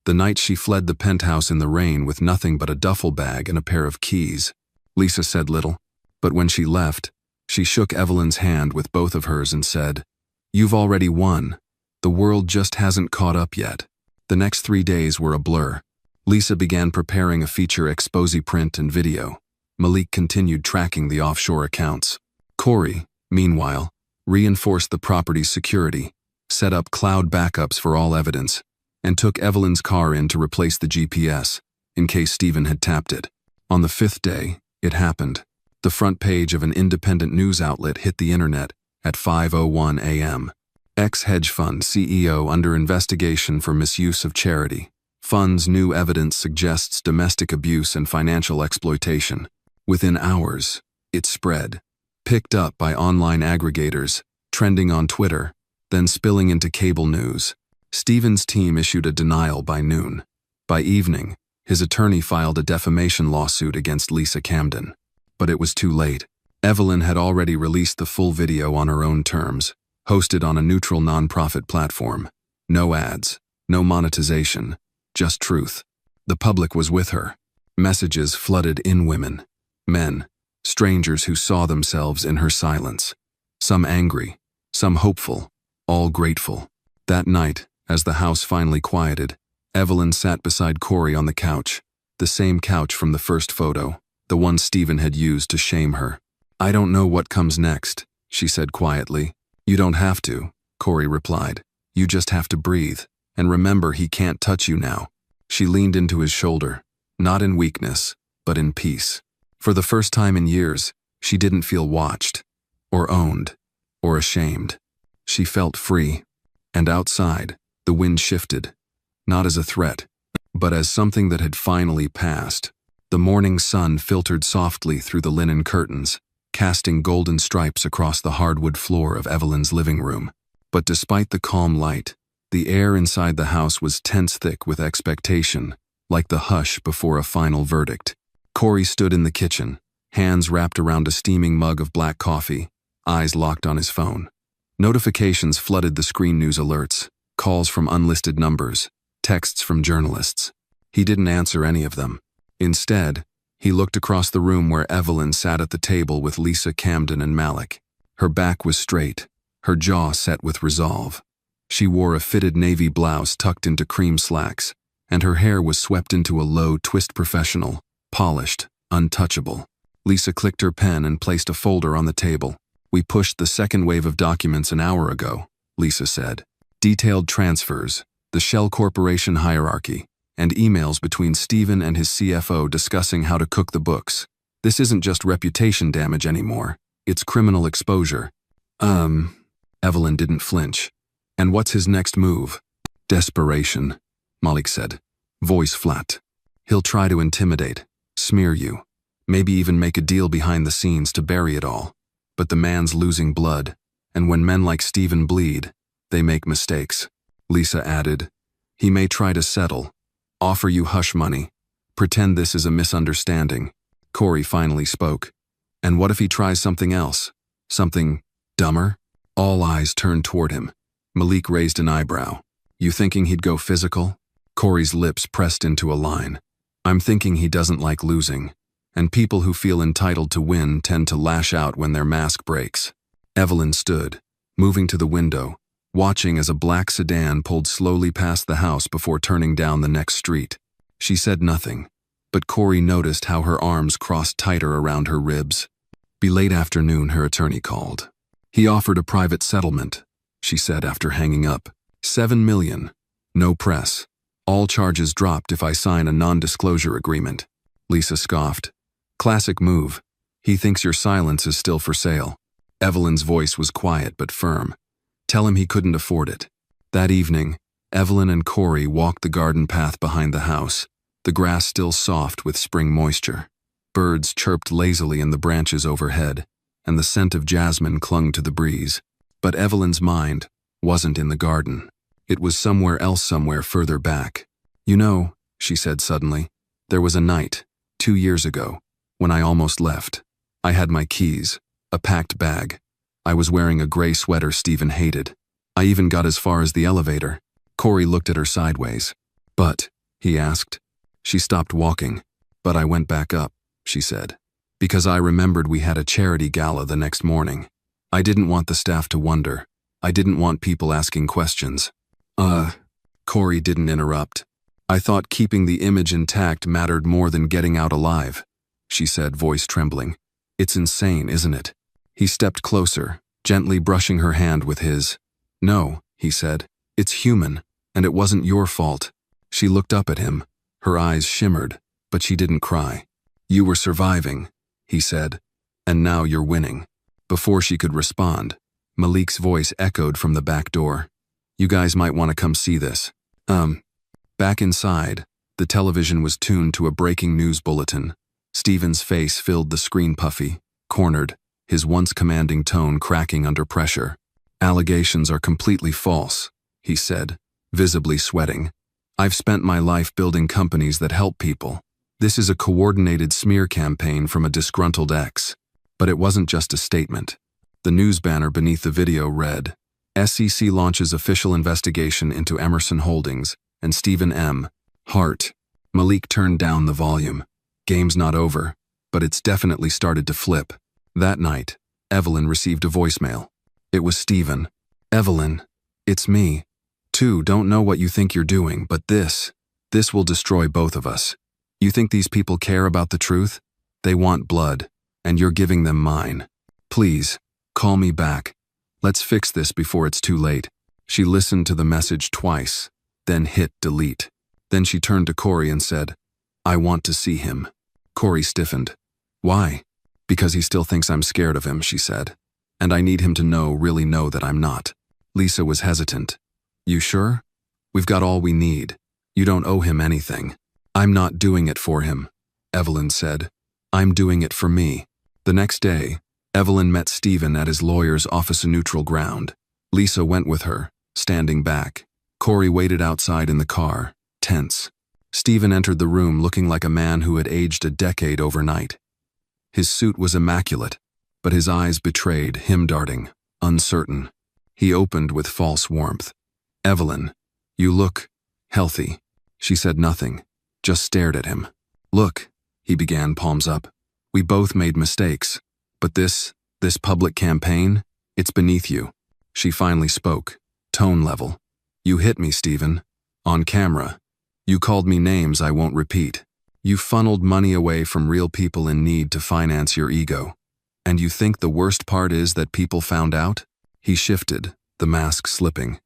The night she fled the penthouse in the rain with nothing but a duffel bag and a pair of keys. Lisa said little, but when she left, she shook Evelyn's hand with both of hers and said, "You've already won. The world just hasn't caught up yet." The next 3 days were a blur. Lisa began preparing a feature expose print and video. Malik continued tracking the offshore accounts. Corey, meanwhile, reinforced the property's security, set up cloud backups for all evidence, and took Evelyn's car in to replace the GPS, in case Steven had tapped it. On the 5th day, it happened. The front page of an independent news outlet hit the internet at 5:01 a.m. Ex-hedge fund CEO under investigation for misuse of charity. Fund's new evidence suggests domestic abuse and financial exploitation. Within hours, it spread, picked up by online aggregators, trending on Twitter, then spilling into cable news. Steven's team issued a denial by noon. By evening, his attorney filed a defamation lawsuit against Lisa Camden. But it was too late. Evelyn had already released the full video on her own terms, hosted on a neutral nonprofit platform. No ads, no monetization, just truth. The public was with her. Messages flooded in women, men, strangers who saw themselves in her silence. Some angry, some hopeful, all grateful. That night, as the house finally quieted, Evelyn sat beside Corey on the couch, the same couch from the first photo, the one Steven had used to shame her. "I don't know what comes next," she said quietly. "You don't have to," Corey replied. "You just have to breathe, and remember he can't touch you now." She leaned into his shoulder, not in weakness, but in peace. For the first time in years, she didn't feel watched, or owned, or ashamed. She felt free. And outside, the wind shifted, not as a threat, but as something that had finally passed. The morning sun filtered softly through the linen curtains, casting golden stripes across the hardwood floor of Evelyn's living room. But despite the calm light, the air inside the house was tense thick with expectation, like the hush before a final verdict. Corey stood in the kitchen, hands wrapped around a steaming mug of black coffee, eyes locked on his phone. Notifications flooded the screen news alerts, calls from unlisted numbers, texts from journalists. He didn't answer any of them. Instead, he looked across the room where Evelyn sat at the table with Lisa Camden and Malik. Her back was straight, her jaw set with resolve. She wore a fitted navy blouse tucked into cream slacks, and her hair was swept into a low twist professional, polished, untouchable. Lisa clicked her pen and placed a folder on the table. "We pushed the second wave of documents an hour ago," Lisa said. "Detailed transfers, the Shell Corporation hierarchy, and emails between Steven and his CFO discussing how to cook the books. This isn't just reputation damage anymore. It's criminal exposure." Evelyn didn't flinch. "And what's his next move?" "Desperation," Malik said, voice flat. "He'll try to intimidate, smear you, maybe even make a deal behind the scenes to bury it all. But the man's losing blood, and when men like Steven bleed, they make mistakes." Lisa added, "He may try to settle, offer you hush money, pretend this is a misunderstanding." Corey finally spoke. "And what if he tries something else? Something dumber?" All eyes turned toward him. Malik raised an eyebrow. "You thinking he'd go physical?" Corey's lips pressed into a line. "I'm thinking he doesn't like losing. And people who feel entitled to win tend to lash out when their mask breaks." Evelyn stood, moving to the window, watching as a black sedan pulled slowly past the house before turning down the next street. She said nothing, but Corey noticed how her arms crossed tighter around her ribs. Be late afternoon, her attorney called. "He offered a private settlement," she said after hanging up. $7 million. No press. All charges dropped if I sign a non-disclosure agreement." Lisa scoffed. "Classic move. He thinks your silence is still for sale." Evelyn's voice was quiet but firm. "Tell him he couldn't afford it." That evening, Evelyn and Corey walked the garden path behind the house. the grass still soft with spring moisture. Birds chirped lazily in the branches overhead, and the scent of jasmine clung to the breeze. But Evelyn's mind wasn't in the garden. It was somewhere else, somewhere further back. "You know," she said suddenly, "there was a night, 2 years ago, when I almost left. I had my keys, a packed bag. I was wearing a gray sweater Stephen hated. I even got as far as the elevator." Corey looked at her sideways. "But," he asked. She stopped walking. "But I went back up," she said, "because I remembered we had a charity gala the next morning. I didn't want the staff to wonder. I didn't want people asking questions." Corey didn't interrupt. "I thought keeping the image intact mattered more than getting out alive," she said, voice trembling. "It's insane, isn't it?" He stepped closer, gently brushing her hand with his. "No," he said, "it's human, and it wasn't your fault." She looked up at him. Her eyes shimmered, but she didn't cry. "You were surviving," he said, "and now you're winning." Before she could respond, Malik's voice echoed from the back door. "You guys might want to come see this." Back inside, the television was tuned to a breaking news bulletin. Stephen's face filled the screen, puffy, cornered, his once commanding tone cracking under pressure. "Allegations are completely false," he said, visibly sweating. "I've spent my life building companies that help people. This is a coordinated smear campaign from a disgruntled ex." But it wasn't just a statement. The news banner beneath the video read, "SEC launches official investigation into Emerson Holdings and Stephen M. Hart." Malik turned down the volume. Game's not over, but it's definitely started to flip. That night, Evelyn received a voicemail. It was Stephen. "Evelyn, it's me. Too, don't know what you think you're doing, but this will destroy both of us. You think these people care about the truth? They want blood, and you're giving them mine. Please, call me back. Let's fix this before it's too late." She listened to the message twice, then hit delete. Then she turned to Corey and said, "I want to see him." Corey stiffened. "Why?" "Because he still thinks I'm scared of him," she said. "And I need him to really know that I'm not." Lisa was hesitant. "You sure? We've got all we need. You don't owe him anything." "I'm not doing it for him," Evelyn said. "I'm doing it for me." The next day, Evelyn met Stephen at his lawyer's office in neutral ground. Lisa went with her, standing back. Corey waited outside in the car, tense. Stephen entered the room looking like a man who had aged a decade overnight. His suit was immaculate, but his eyes betrayed him, darting, uncertain. He opened with false warmth. "Evelyn, you look healthy." She said nothing, just stared at him. "Look," he began, palms up. "We both made mistakes, but this public campaign, it's beneath you." She finally spoke, tone level. "You hit me, Stephen. On camera. You called me names I won't repeat. You funneled money away from real people in need to finance your ego. And you think the worst part is that people found out?" He shifted, the mask slipping.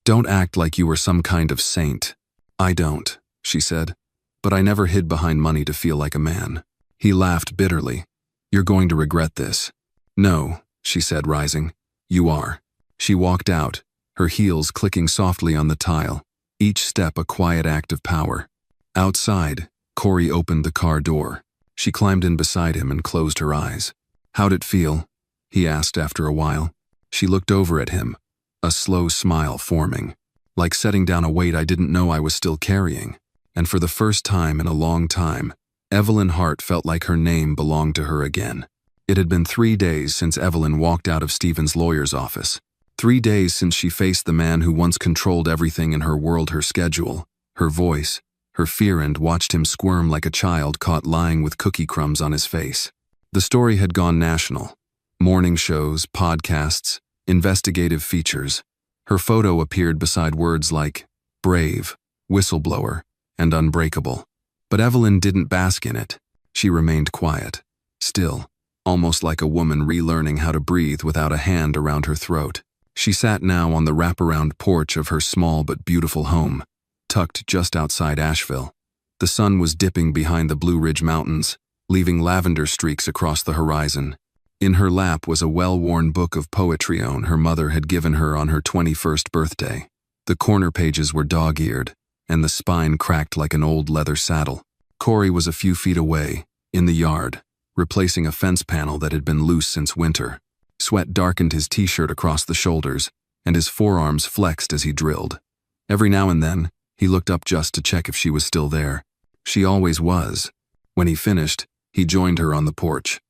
"Don't act like you were some kind of saint." "I don't," she said, "but I never hid behind money to feel like a man." He laughed bitterly. "You're going to regret this." "No," she said, rising. "You are." She walked out, her heels clicking softly on the tile, each step a quiet act of power. Outside, Corey opened the car door. She climbed in beside him and closed her eyes. "How'd it feel?" he asked after a while. She looked over at him, a slow smile forming, like setting down a weight I didn't know I was still carrying. And for the first time in a long time, Evelyn Hart felt like her name belonged to her again. It had been 3 days since Evelyn walked out of Stephen's lawyer's office. 3 days since she faced the man who once controlled everything in her world, her schedule, her voice, her fear, and watched him squirm like a child caught lying with cookie crumbs on his face. The story had gone national. Morning shows, podcasts, investigative features. Her photo appeared beside words like brave, whistleblower, and unbreakable. But Evelyn didn't bask in it. She remained quiet, still, almost like a woman relearning how to breathe without a hand around her throat. She sat now on the wraparound porch of her small but beautiful home, tucked just outside Asheville. The sun was dipping behind the Blue Ridge Mountains, leaving lavender streaks across the horizon. In her lap was a well-worn book of poetry her mother had given her on her 21st birthday. The corner pages were dog-eared, and the spine cracked like an old leather saddle. Corey was a few feet away, in the yard, replacing a fence panel that had been loose since winter. Sweat darkened his t-shirt across the shoulders, and his forearms flexed as he drilled. Every now and then, he looked up just to check if she was still there. She always was. When he finished, he joined her on the porch.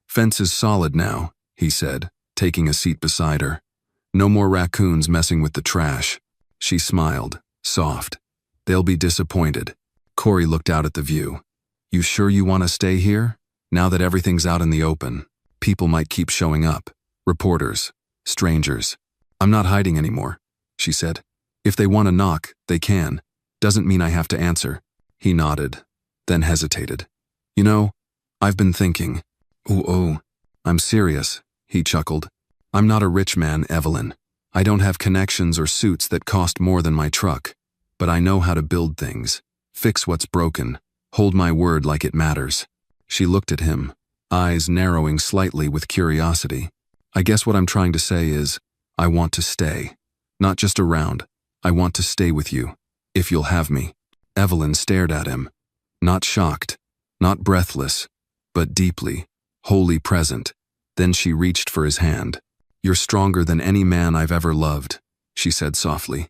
"Fence is solid now," he said, taking a seat beside her. "No more raccoons messing with the trash." She smiled, soft. "They'll be disappointed." Corey looked out at the view. "You sure you want to stay here? Now that everything's out in the open, people might keep showing up. Reporters, strangers. I'm not hiding anymore," she said. "If they want to knock, they can. Doesn't mean I have to answer." He nodded, then hesitated. "You know, I've been thinking." Oh, I'm serious," he chuckled. "I'm not a rich man, Evelyn. I don't have connections or suits that cost more than my truck. But I know how to build things, fix what's broken, hold my word like it matters." She looked at him, eyes narrowing slightly with curiosity. "I guess what I'm trying to say is, I want to stay. Not just around. I want to stay with you, if you'll have me." Evelyn stared at him, not shocked, not breathless, but deeply, wholly present. Then she reached for his hand. "You're stronger than any man I've ever loved," she said softly.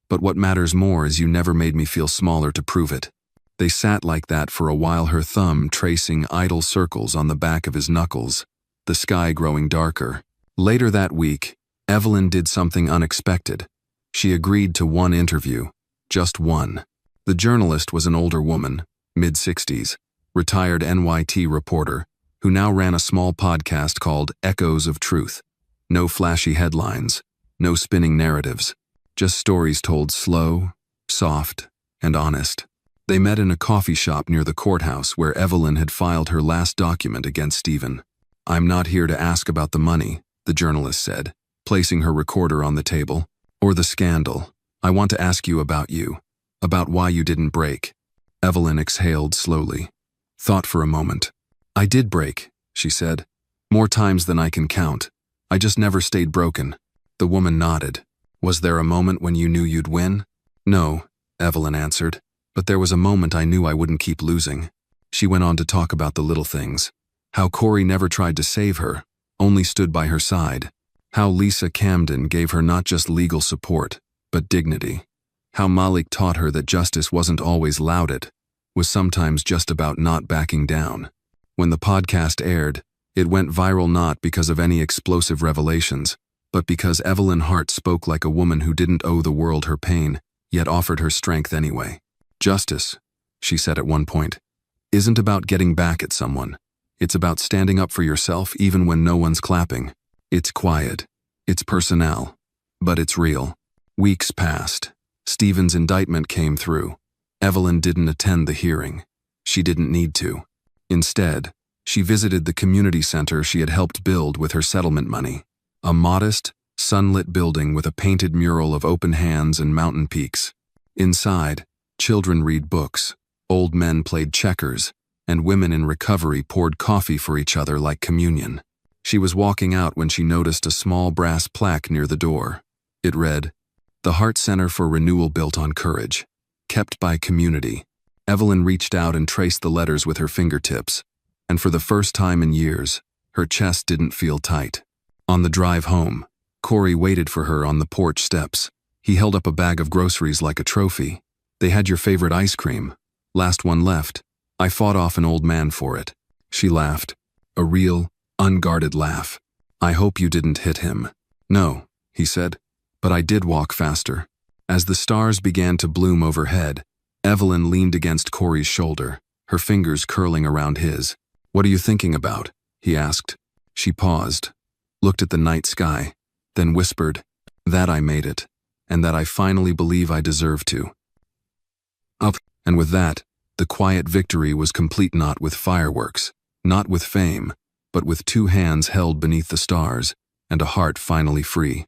"But what matters more is you never made me feel smaller to prove it." They sat like that for a while, her thumb tracing idle circles on the back of his knuckles, the sky growing darker. Later that week, Evelyn did something unexpected. She agreed to one interview, just one. The journalist was an older woman, mid-60s, retired NYT reporter, who now ran a small podcast called Echoes of Truth. No flashy headlines, no spinning narratives, just stories told slow, soft, and honest. They met in a coffee shop near the courthouse where Evelyn had filed her last document against Stephen. "I'm not here to ask about the money," the journalist said, placing her recorder on the table, "or the scandal. I want to ask you, about why you didn't break." Evelyn exhaled slowly, thought for a moment. "I did break," she said. "More times than I can count. I just never stayed broken." The woman nodded. "Was there a moment when you knew you'd win?" "No," Evelyn answered, "but there was a moment I knew I wouldn't keep losing." She went on to talk about the little things. How Corey never tried to save her, only stood by her side. How Lisa Camden gave her not just legal support, but dignity. How Malik taught her that justice wasn't always lauded, was sometimes just about not backing down. When the podcast aired, it went viral not because of any explosive revelations, but because Evelyn Hart spoke like a woman who didn't owe the world her pain, yet offered her strength anyway. "Justice," she said at one point, "isn't about getting back at someone. It's about standing up for yourself even when no one's clapping. It's quiet, it's personnel, but it's real." Weeks passed. Stephen's indictment came through. Evelyn didn't attend the hearing. She didn't need to. Instead, she visited the community center she had helped build with her settlement money. A modest, sunlit building with a painted mural of open hands and mountain peaks. Inside, children read books, old men played checkers, and women in recovery poured coffee for each other like communion. She was walking out when she noticed a small brass plaque near the door. It read, "The Heart Center for Renewal Built on Courage. Kept by Community." Evelyn reached out and traced the letters with her fingertips, and for the first time in years, her chest didn't feel tight. On the drive home, Corey waited for her on the porch steps. He held up a bag of groceries like a trophy. "They had your favorite ice cream. Last one left. I fought off an old man for it." She laughed, a real, unguarded laugh. "I hope you didn't hit him." "No," he said, "but I did walk faster." As the stars began to bloom overhead, Evelyn leaned against Corey's shoulder, her fingers curling around his. "What are you thinking about?" he asked. She paused, looked at the night sky, then whispered, "That I made it, and that I finally believe I deserve to." Up, and with that, the quiet victory was complete, not with fireworks, not with fame, but with two hands held beneath the stars, and a heart finally free.